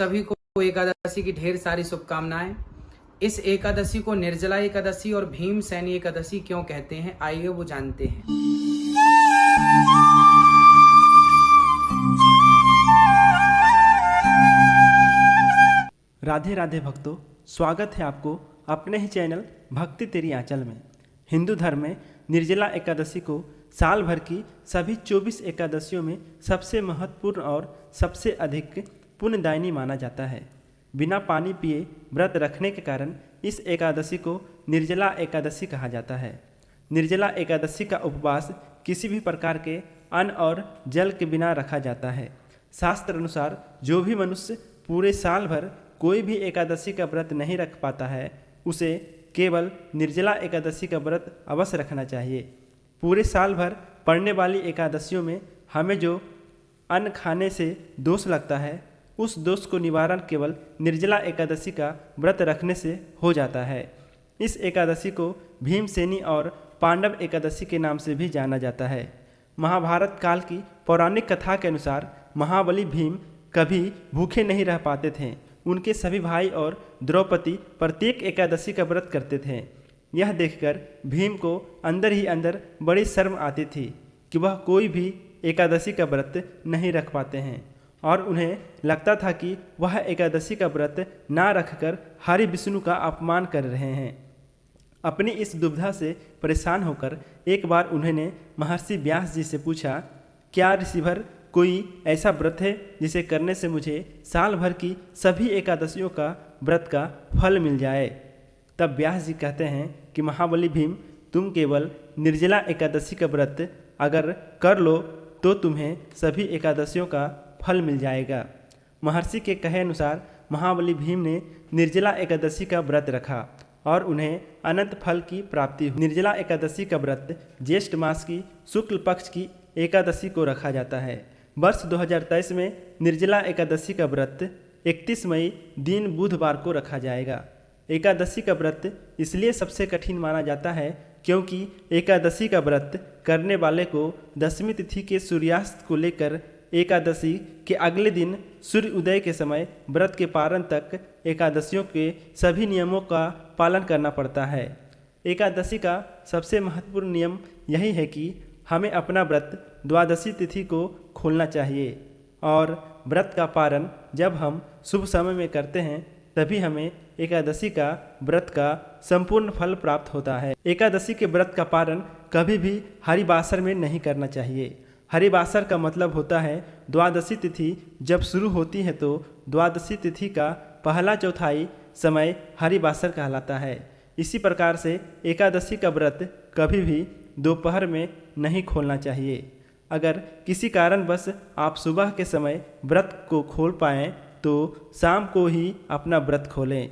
सभी को एकादशी की ढेर सारी शुभकामनाएं। इस एकादशी को निर्जला एकादशी और भीमसेनी एकादशी क्यों कहते हैं, आइए वो जानते हैं। राधे राधे भक्तों, स्वागत है आपको अपने ही चैनल भक्ति तेरी आंचल में। हिंदू धर्म में निर्जला एकादशी को साल भर की सभी 24 एकादशियों में सबसे महत्वपूर्ण और सबसे अधिक पुण्यदायिनी माना जाता है। बिना पानी पिए व्रत रखने के कारण इस एकादशी को निर्जला एकादशी कहा जाता है। निर्जला एकादशी का उपवास किसी भी प्रकार के अन्न और जल के बिना रखा जाता है। शास्त्र अनुसार जो भी मनुष्य पूरे साल भर कोई भी एकादशी का व्रत नहीं रख पाता है, उसे केवल निर्जला एकादशी का व्रत अवश्य रखना चाहिए। पूरे साल भर पड़ने वाली एकादशियों में हमें जो अन्न खाने से दोष लगता है, उस दोष को निवारण केवल निर्जला एकादशी का व्रत रखने से हो जाता है। इस एकादशी को भीमसेनी और पांडव एकादशी के नाम से भी जाना जाता है। महाभारत काल की पौराणिक कथा के अनुसार महाबली भीम कभी भूखे नहीं रह पाते थे। उनके सभी भाई और द्रौपदी प्रत्येक एकादशी का व्रत करते थे। यह देखकर भीम को अंदर ही अंदर बड़ी शर्म आती थी कि वह कोई भी एकादशी का व्रत नहीं रख पाते हैं, और उन्हें लगता था कि वह एकादशी का व्रत ना रखकर हरि विष्णु का अपमान कर रहे हैं। अपनी इस दुविधा से परेशान होकर एक बार उन्होंने महर्षि व्यास जी से पूछा, क्या ऋषिभर कोई ऐसा व्रत है जिसे करने से मुझे साल भर की सभी एकादशियों का व्रत का फल मिल जाए। तब व्यास जी कहते हैं कि महाबली भीम, तुम केवल निर्जला एकादशी का व्रत अगर कर लो तो तुम्हें सभी एकादशियों का फल मिल जाएगा। महर्षि के कहे अनुसार महाबली भीम ने निर्जला एकादशी का व्रत रखा और उन्हें अनंत फल की प्राप्ति हुई। निर्जला एकादशी का व्रत ज्येष्ठ मास की शुक्ल पक्ष की एकादशी को रखा जाता है। वर्ष 2023 में निर्जला एकादशी का व्रत 31 मई दिन बुधवार को रखा जाएगा। एकादशी का व्रत इसलिए सबसे कठिन माना जाता है क्योंकि एकादशी का व्रत करने वाले को दशमी तिथि के सूर्यास्त को लेकर एकादशी के अगले दिन सूर्य उदय के समय व्रत के पारण तक एकादशियों के सभी नियमों का पालन करना पड़ता है। एकादशी का सबसे महत्वपूर्ण नियम यही है कि हमें अपना व्रत द्वादशी तिथि को खोलना चाहिए, और व्रत का पारण जब हम शुभ समय में करते हैं तभी हमें एकादशी का व्रत का संपूर्ण फल प्राप्त होता है। एकादशी के व्रत का पारण कभी भी हरिवासर में नहीं करना चाहिए। हरिवासर का मतलब होता है द्वादशी तिथि जब शुरू होती है तो द्वादशी तिथि का पहला चौथाई समय हरिवासर कहलाता है। इसी प्रकार से एकादशी का व्रत कभी भी दोपहर में नहीं खोलना चाहिए। अगर किसी कारणवश आप सुबह के समय व्रत को खोल पाएँ तो शाम को ही अपना व्रत खोलें।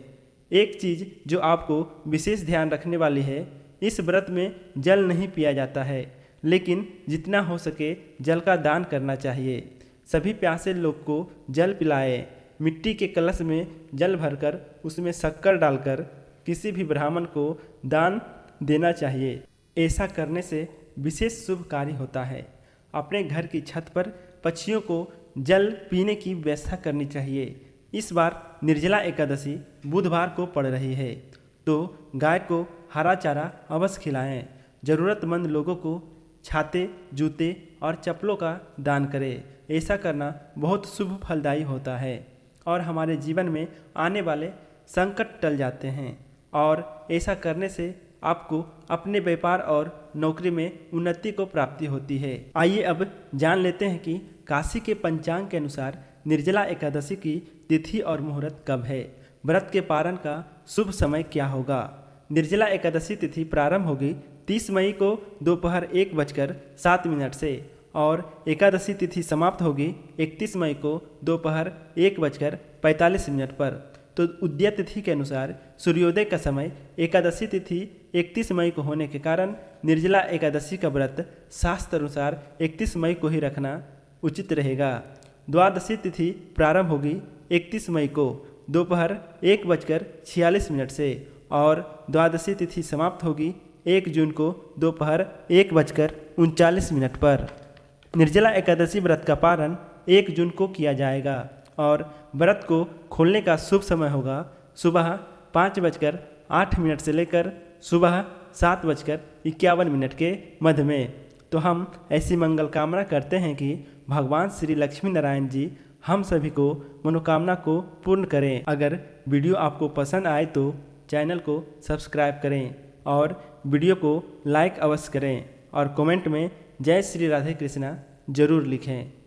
एक चीज़ जो आपको विशेष ध्यान रखने वाली है, इस व्रत में जल नहीं पिया जाता है, लेकिन जितना हो सके जल का दान करना चाहिए। सभी प्यासे लोग को जल पिलाएं। मिट्टी के कलश में जल भरकर उसमें शक्कर डालकर किसी भी ब्राह्मण को दान देना चाहिए। ऐसा करने से विशेष शुभ कार्य होता है। अपने घर की छत पर पक्षियों को जल पीने की व्यवस्था करनी चाहिए। इस बार निर्जला एकादशी बुधवार को पड़ रही है, तो गाय को हरा चारा अवश्य खिलाएं। ज़रूरतमंद लोगों को छाते, जूते और चप्पलों का दान करें। ऐसा करना बहुत शुभ फलदायी होता है और हमारे जीवन में आने वाले संकट टल जाते हैं, और ऐसा करने से आपको अपने व्यापार और नौकरी में उन्नति को प्राप्ति होती है। आइए अब जान लेते हैं कि काशी के पंचांग के अनुसार निर्जला एकादशी की तिथि और मुहूर्त कब है। व्रत के पारण का शुभ समय क्या होगा। निर्जला एकादशी तिथि प्रारंभ होगी 30 मई को दोपहर 1:07 से और एकादशी तिथि समाप्त होगी 31 मई को दोपहर 1:45 पर। तो उदय तिथि के अनुसार सूर्योदय का समय एकादशी तिथि 31 मई को होने के कारण निर्जला एकादशी का व्रत शास्त्र अनुसार 31 मई को ही रखना उचित रहेगा। द्वादशी तिथि प्रारंभ होगी 31 मई को दोपहर 1:46 से और द्वादशी तिथि समाप्त होगी 1 जून को दोपहर 1:39 पर। निर्जला एकादशी व्रत का पारण 1 जून को किया जाएगा और व्रत को खोलने का शुभ समय होगा सुबह 5:08 से लेकर सुबह 7:51 के मध्य में। तो हम ऐसी मंगल कामना करते हैं कि भगवान श्री लक्ष्मी नारायण जी हम सभी को मनोकामना को पूर्ण करें। अगर वीडियो आपको पसंद आए तो चैनल को सब्सक्राइब करें और वीडियो को लाइक अवश्य करें और कमेंट में जय श्री राधे कृष्णा जरूर लिखें।